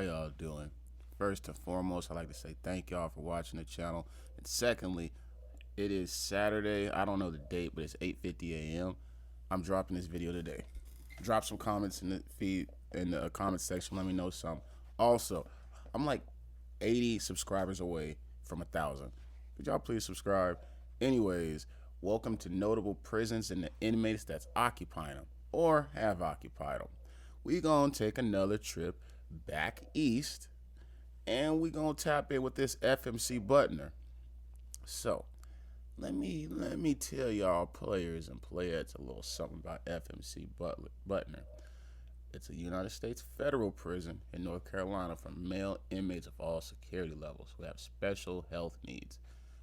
How y'all doing? First and foremost, I'd like to say thank y'all for watching the channel. And secondly, it is Saturday. I don't know the date, but it's 8:50 a.m. I'm dropping this video today. Drop some comments in the feed, in the comment section. Let me know something. Also, I'm like 80 subscribers away from 1,000. Could y'all please subscribe? Anyways, welcome to notable prisons and the inmates that's occupying them or have occupied them. We gonna take another trip back east, and we gonna tap in with this FMC Butner. So let me tell y'all players and playettes a little something about FMC Butner. It's a United States federal prison in North Carolina for male inmates of all security levels who have special health needs.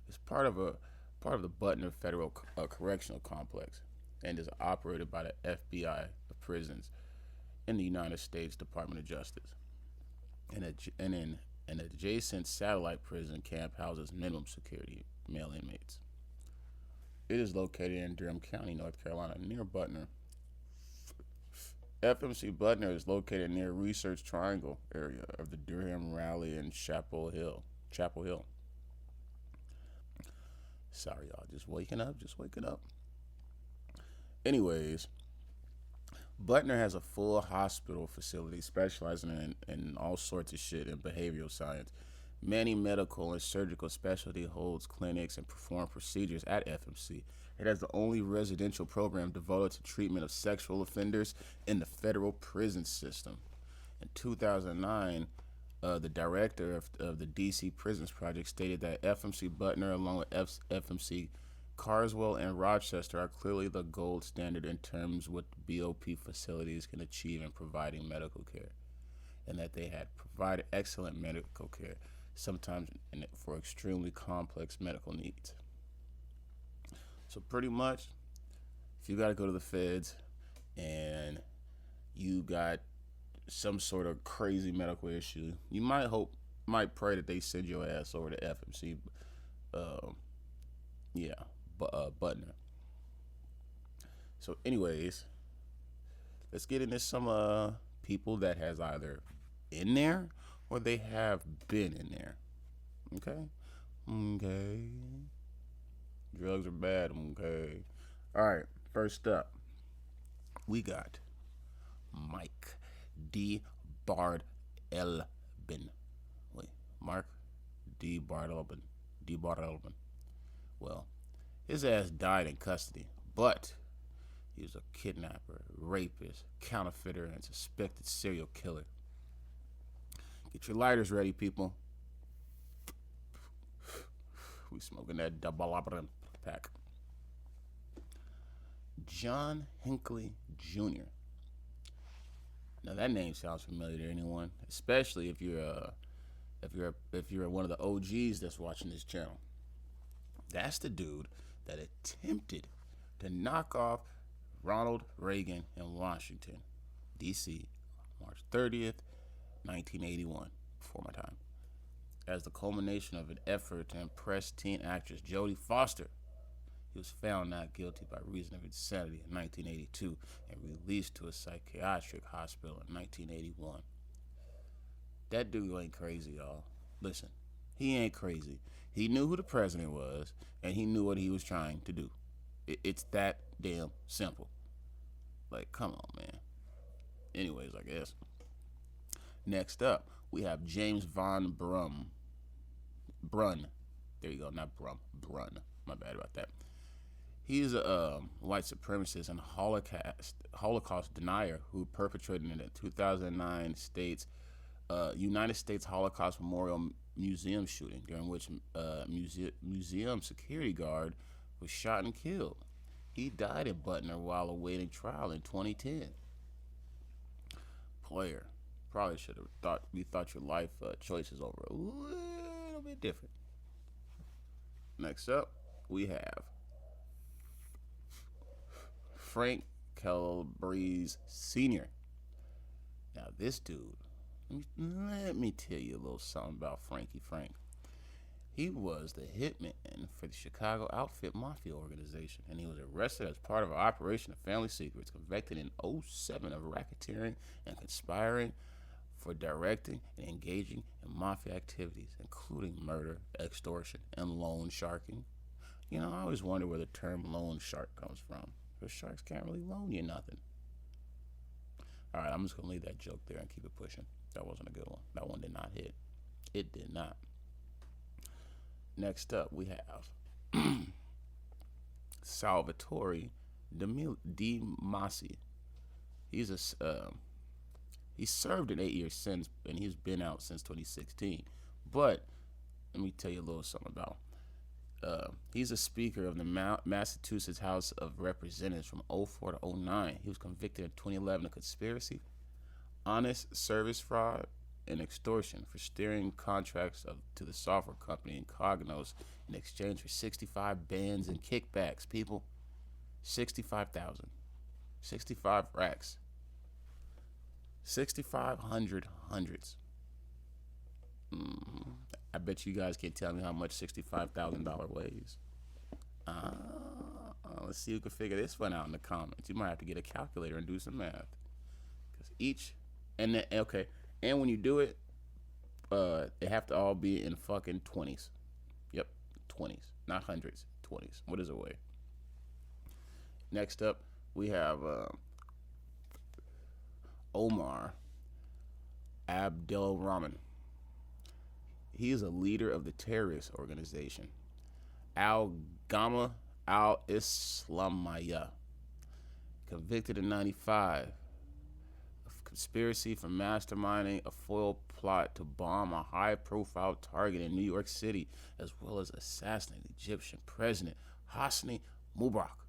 It's part of the Butner Federal Correctional Complex and is operated by the FBI of prisons in the United States Department of Justice. And an adjacent satellite prison camp houses minimum security male inmates. It is located in Durham County, North Carolina, near Butner. FMC Butner is located near Research Triangle area of the Durham, Raleigh, and Chapel Hill. Sorry, y'all, just waking up. Anyways, Butner has a full hospital facility specializing in all sorts of shit in behavioral science. Many medical and surgical specialty holds clinics and perform procedures at FMC. It has the only residential program devoted to treatment of sexual offenders in the federal prison system. In 2009, the director of the DC Prisons Project stated that FMC Butner, along with FMC Carswell and Rochester, are clearly the gold standard in terms of what BOP facilities can achieve in providing medical care, and that they had provided excellent medical care, sometimes for extremely complex medical needs. So pretty much, if you got to go to the feds and you got some sort of crazy medical issue, you might pray that they send your ass over to FMC. Butner. So anyways, let's get into some people that has either in there or they have been in there. Okay. Drugs are bad. Okay. All right. First up, we got Mike D. Bardelben. Wait, Mark D. Bardelben. Well, his ass died in custody, but he was a kidnapper, rapist, counterfeiter, and suspected serial killer. Get your lighters ready, people. We smoking that double pack. John Hinckley Jr. Now that name sounds familiar to anyone, especially if you're one of the OGs that's watching this channel. That's the dude that attempted to knock off Ronald Reagan in Washington, D.C., March 30th, 1981, before my time, as the culmination of an effort to impress teen actress Jodie Foster. He was found not guilty by reason of insanity in 1982 and released to a psychiatric hospital in 1981. That dude ain't crazy, y'all. Listen, he ain't crazy. He knew who the president was, and he knew what he was trying to do. It's that damn simple. Like, come on, man. Anyways, I guess. Next up, we have James Von Brunn. There you go, not Brunn. My bad about that. He's a white supremacist and Holocaust denier who perpetrated in the 2009 United States Holocaust Memorial Museum shooting, during which museum security guard was shot and killed. He died in Butner while awaiting trial in 2010. Player, probably should have thought your life choices over a little bit different. Next up, we have Frank Calabrese Sr. Now this dude, let me tell you a little something about Frankie Frank. He was the hitman for the Chicago Outfit Mafia organization, and he was arrested as part of an operation of Family Secrets, convicted in 2007 of racketeering and conspiring for directing and engaging in mafia activities, including murder, extortion, and loan sharking. You know, I always wonder where the term loan shark comes from. Because sharks can't really loan you nothing. All right, I'm just going to leave that joke there and keep it pushing. That wasn't a good one. That one did not hit. It did not. Next up, we have Salvatore DiMasi. He served an 8-year sentence, and he's been out since 2016. But let me tell you a little something about him. He's a speaker of the Massachusetts House of Representatives from 2004 to 2009. He was convicted in 2011 of conspiracy, honest service fraud, and extortion for steering contracts to the software company Cognos in exchange for 65 bans and kickbacks. People, 65,000, 65 racks, 6,500 hundreds. I bet you guys can't tell me how much $65,000 weighs. Let's see who can figure this one out in the comments. You might have to get a calculator and do some math. Because and when you do it, they have to all be in fucking 20s. Yep, 20s, not hundreds, 20s. What does it weigh? Next up, we have Omar Abdel-Rahman. He is a leader of the terrorist organization Al-Gama al-Islamiyah, convicted in 1995 of conspiracy for masterminding a foil plot to bomb a high-profile target in New York City, as well as assassinate Egyptian President Hosni Mubarak.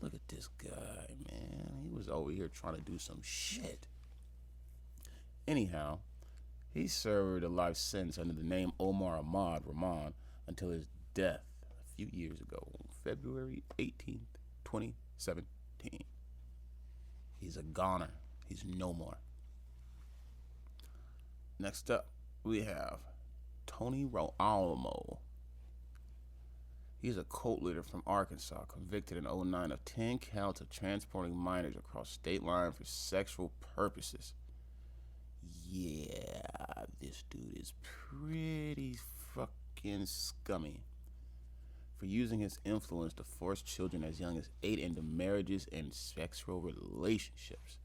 Look at this guy, man. He was over here trying to do some shit. Anyhow, he served a life sentence under the name Omar Rahman until his death a few years ago, February 18th, 2017. He's a goner. He's no more. Next up, we have Tony Alamo. He's a cult leader from Arkansas, convicted in 2009 of 10 counts of transporting minors across state line for sexual purposes. Yeah, this dude is pretty fucking scummy for using his influence to force children as young as 8 into marriages and sexual relationships.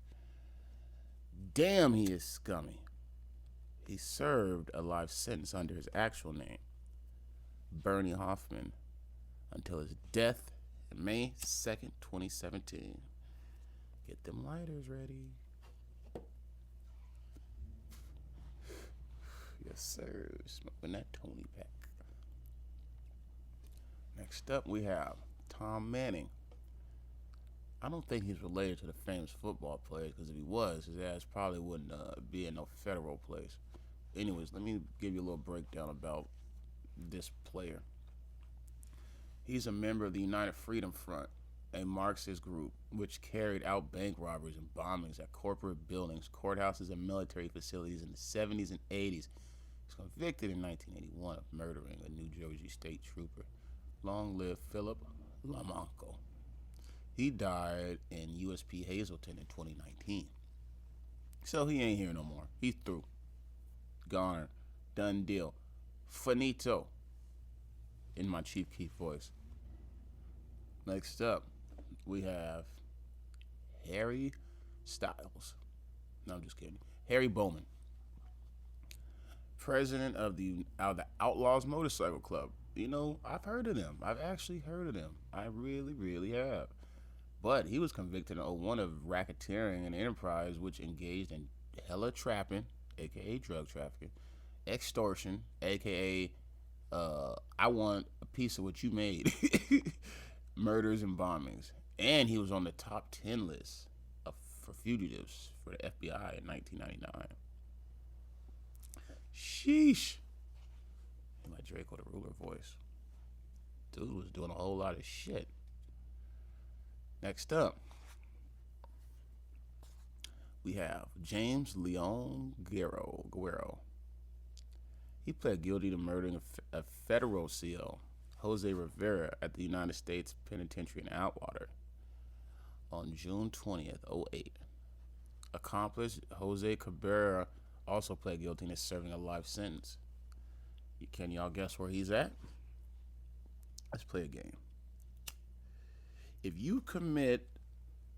Damn, he is scummy. He served a life sentence under his actual name, Bernie Hoffman, until his death on May 2nd, 2017. Get them lighters ready. Yes, sir. Smoking that Tony pack. Next up, we have Tom Manning. I don't think he's related to the famous football players, because if he was, his ass probably wouldn't be in no federal place. Anyways, let me give you a little breakdown about this player. He's a member of the United Freedom Front, a Marxist group which carried out bank robberies and bombings at corporate buildings, courthouses, and military facilities in the 70s and 80s. He was convicted in 1981 of murdering a New Jersey state trooper. Long live Philip Lamanco. He died in USP Hazleton in 2019. So he ain't here no more. He's through. Gone. Done deal. Finito. In my Chief Keef voice. Next up, we have Harry Styles. No, I'm just kidding. Harry Bowman. President of the Outlaws Motorcycle Club. You know, I've heard of them. I've actually heard of them. I really, really have. But he was convicted in 2001 of racketeering and enterprise which engaged in hella trapping, a.k.a. drug trafficking, extortion, a.k.a. I want a piece of what you made, murders and bombings. And he was on the top 10 list for fugitives for the FBI in 1999. Sheesh. My Draco the Ruler voice. Dude was doing a whole lot of shit. Next up, we have James Leon Guerrero. He pled guilty to murdering a federal CO, Jose Rivera, at the United States Penitentiary in Atwater on June 20th, 2008. accomplice, Jose Cabrera, also pled guilty and is serving a life sentence. Can y'all guess where he's at? Let's play a game. If you commit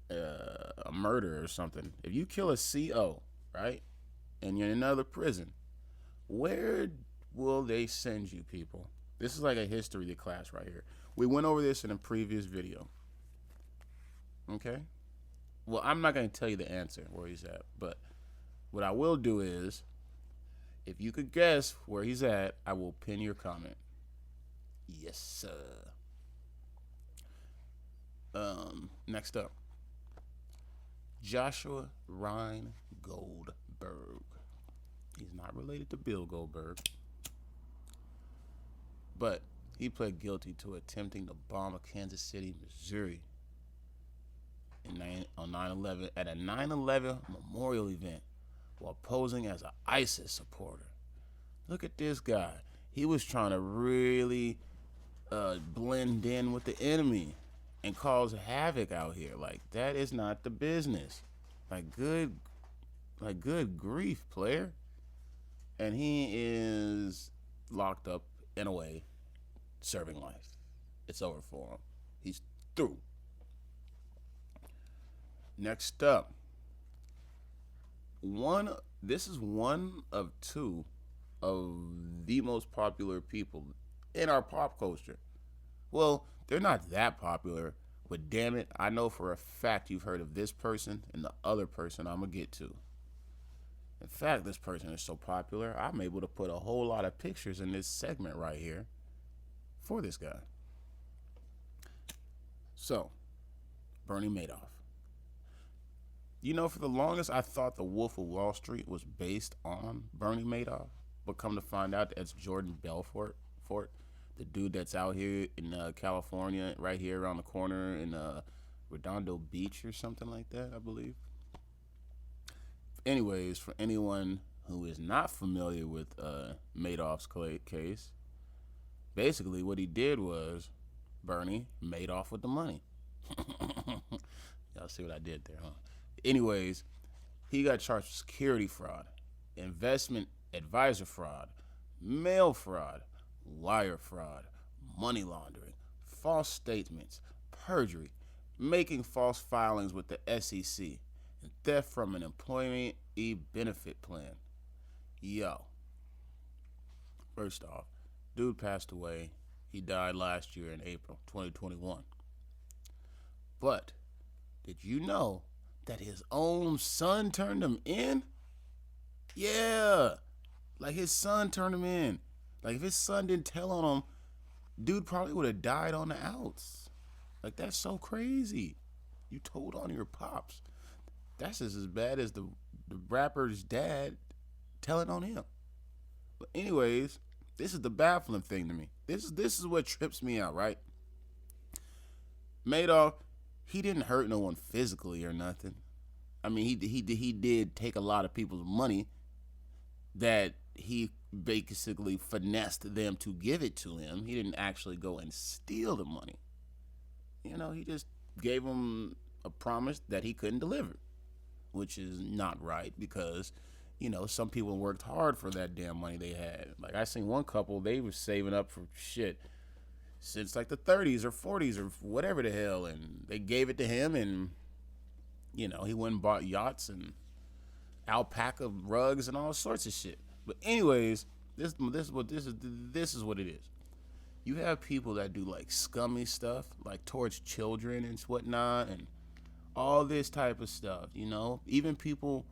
a murder or something, if you kill a CO, right, and you're in another prison, where will they send you, people? This is like a history class right here. We went over this in a previous video. Okay? Well, I'm not going to tell you the answer where he's at, but what I will do is, if you could guess where he's at, I will pin your comment. Yes, sir. Next up, Joshua Ryan Goldberg. He's not related to Bill Goldberg, but he pled guilty to attempting to bomb a Kansas City, Missouri on 9/11 at a 9/11 memorial event while posing as an ISIS supporter. Look at this guy. He was trying to really blend in with the enemy and cause havoc out here. Like, that is not the business. Like, good grief, player. And he is locked up in a way, serving life. It's over for him. He's through. Next up, this is one of two of the most popular people in our pop culture. Well, they're not that popular, but damn it, I know for a fact you've heard of this person and the other person I'm going to get to. In fact, this person is so popular, I'm able to put a whole lot of pictures in this segment right here for this guy. So, Bernie Madoff. You know, for the longest, I thought The Wolf of Wall Street was based on Bernie Madoff, but come to find out that it's Jordan Belfort, the dude that's out here in California, right here around the corner in Redondo Beach or something like that, I believe. Anyways, for anyone who is not familiar with Madoff's case, basically what he did was Bernie made off with the money. Y'all see what I did there, huh? Anyways, he got charged with security fraud, investment advisor fraud, mail fraud, wire fraud, money laundering, false statements, perjury, making false filings with the SEC, and theft from an employee benefit plan. Yo. First off, dude passed away. He died last year in April 2021. But did you know that his own son turned him in? Yeah. Like, his son turned him in. Like, if his son didn't tell on him, dude probably would have died on the outs. Like, that's so crazy. You told on your pops. That's just as bad as the rapper's dad telling on him. But anyways, this is the baffling thing to me. This is what trips me out, right? Madoff, he didn't hurt no one physically or nothing. I mean, he did take a lot of people's money that he basically finessed them to give it to him. He didn't actually go and steal the money. You know, he just gave them a promise that he couldn't deliver, which is not right because, you know, some people worked hard for that damn money they had. Like, I seen one couple, they were saving up for shit since like the 30s or 40s or whatever the hell, and they gave it to him, and, you know, he went and bought yachts and alpaca rugs and all sorts of shit. But anyways, this is what it is. You have people that do like scummy stuff, like towards children and whatnot, and all this type of stuff, you know? Even people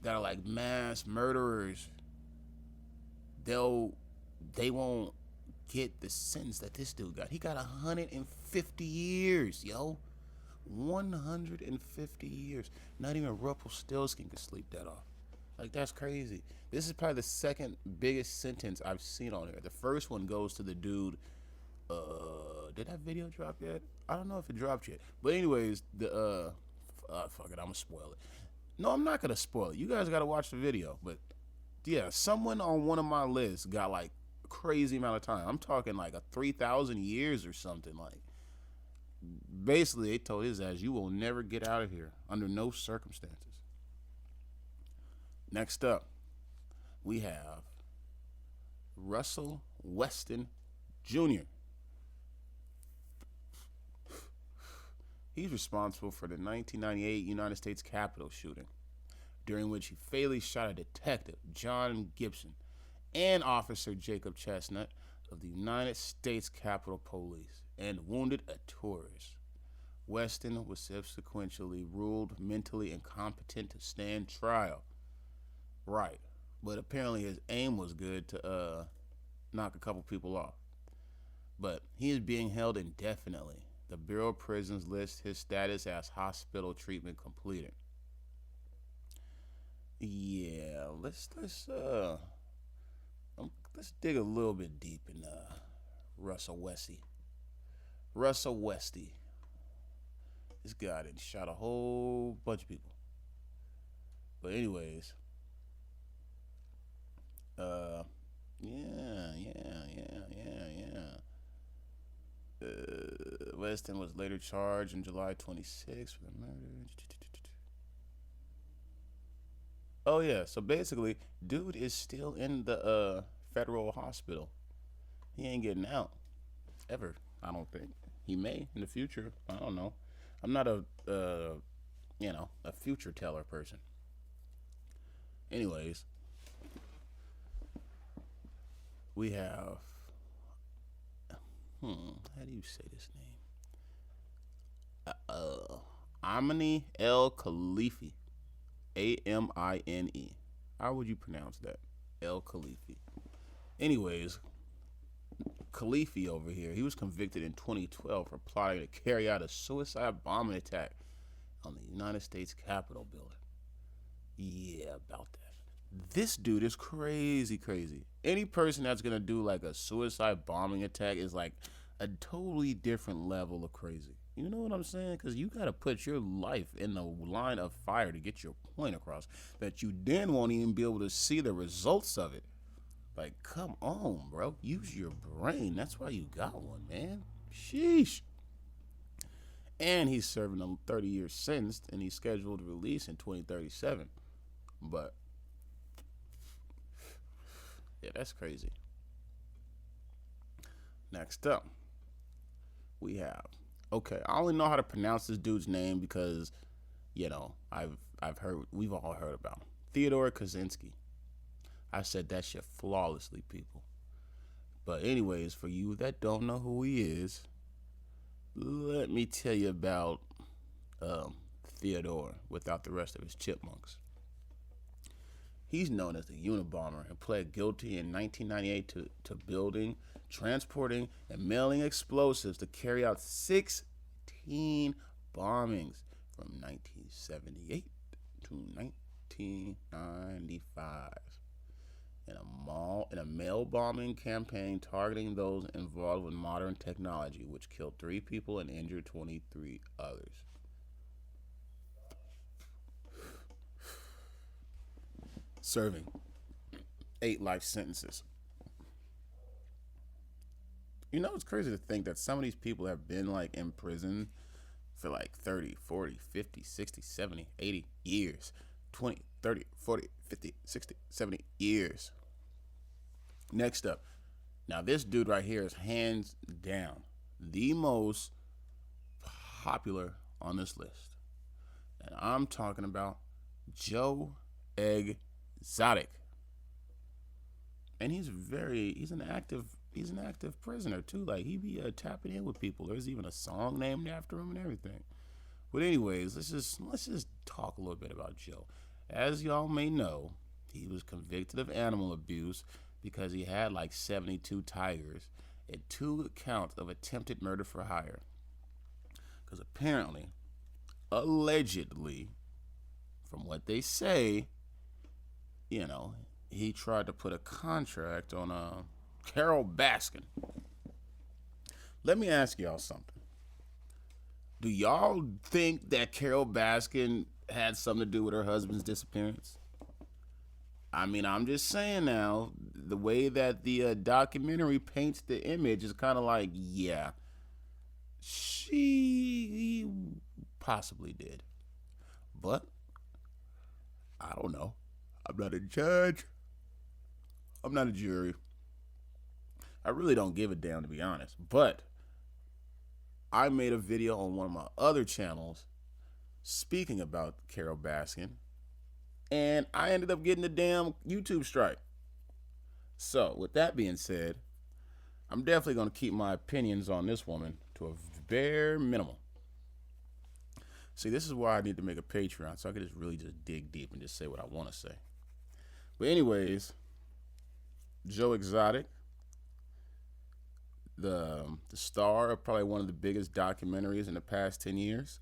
that are like mass murderers, they won't get the sentence that this dude got. He got 150 years, yo. 150 years. Not even Rumpelstiltskin could sleep that off. Like, that's crazy. This is probably the second biggest sentence I've seen on here. The first one goes to the dude. Did that video drop yet? I don't know if it dropped yet. But anyways, fuck it, I'm gonna spoil it. No, I'm not gonna spoil it. You guys gotta watch the video. But yeah, someone on one of my lists got like a crazy amount of time. I'm talking like 3,000 years or something. Like, basically, they told his ass, you will never get out of here under no circumstances. Next up, we have Russell Weston Jr. He's responsible for the 1998 United States Capitol shooting, during which he fatally shot a detective, John Gibson, and Officer Jacob Chestnut of the United States Capitol Police, and wounded a tourist. Weston was subsequently ruled mentally incompetent to stand trial. Right, but apparently his aim was good to knock a couple people off. But he is being held indefinitely. The Bureau of Prisons lists his status as hospital treatment completed. Yeah, let's dig a little bit deep in Russell Westy. Russell Westy. This guy done shot a whole bunch of people. But anyways, Weston was later charged on July 26th for the murder. Oh yeah, so basically, dude is still in the federal hospital. He ain't getting out ever. I don't think. He may in the future. I don't know. I'm not a future teller person. Anyways, we have how do you say this name? Amine El Khalifi. Amine. How would you pronounce that? El Khalifi. Anyways, Khalifi over here, he was convicted in 2012 for plotting to carry out a suicide bombing attack on the United States Capitol building. Yeah, about that. This dude is crazy. Any person that's gonna do like a suicide bombing attack is like a totally different level of crazy. You know what I'm saying? Because you gotta put your life in the line of fire to get your point across that you then won't even be able to see the results of it. Like, come on, bro. Use your brain. That's why you got one, man. Sheesh. And he's serving a 30-year sentence, and he's scheduled to release in 2037. But yeah, that's crazy. Next up, we have, okay, I only know how to pronounce this dude's name because, I've heard, we've all heard about him. Theodore Kaczynski. I said that shit flawlessly, people. But anyways, for you that don't know who he is, let me tell you about Theodore without the rest of his chipmunks. He's known as the Unabomber and pled guilty in 1998 to building, transporting, and mailing explosives to carry out 16 bombings from 1978 to 1995 in a mail bombing campaign targeting those involved with modern technology, which killed 3 people and injured 23 others. Serving 8 life sentences. You know, it's crazy to think that some of these people have been like in prison for like 30, 40, 50, 60, 70, 80 years. 20, 30, 40, 50, 60, 70 years. Next up. Now this dude right here is hands down the most popular on this list. And I'm talking about Joe Exotic. And he's an active prisoner too. Like he be tapping in with people. There's even a song named after him and everything. But anyways, let's just talk a little bit about Joe. As y'all may know, he was convicted of animal abuse because he had like 72 tigers and 2 counts of attempted murder for hire. Because apparently, allegedly, from what they say, he tried to put a contract on Carol Baskin. Let me ask y'all something. Do y'all think that Carol Baskin had something to do with her husband's disappearance? I mean, I'm just saying now, the way that the documentary paints the image is kind of like, yeah, she possibly did. But I don't know. I'm not a judge. I'm not a jury. I really don't give a damn, to be honest. But I made a video on one of my other channels speaking about Carole Baskin, and I ended up getting a damn YouTube strike. So, with that being said, I'm definitely going to keep my opinions on this woman to a bare minimum. See, this is why I need to make a Patreon, so I can just really just dig deep and just say what I want to say. But anyways, Joe Exotic, the star of probably one of the biggest documentaries in the past 10 years,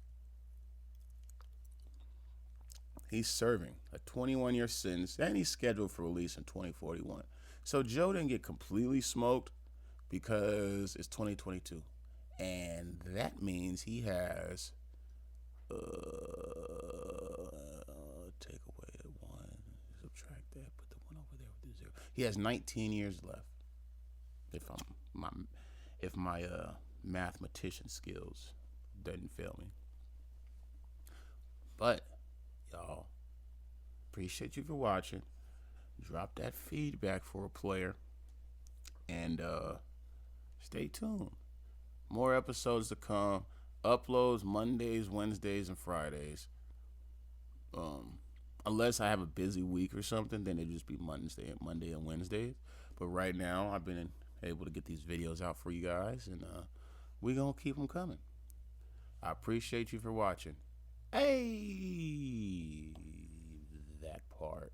he's serving a 21-year sentence, and he's scheduled for release in 2041. So Joe didn't get completely smoked because it's 2022. And that means he has, take away the 1, subtract that, put the 1 over there with the 0. He has 19 years left, if my mathematician skills doesn't fail me. But, y'all, appreciate you for watching. Drop that feedback for a player. And stay tuned. More episodes to come. Uploads Mondays, Wednesdays, and Fridays. Unless I have a busy week or something, then it'll just be Monday and Wednesdays. But right now, I've been able to get these videos out for you guys, and we're going to keep them coming. I appreciate you for watching. Hey, that part.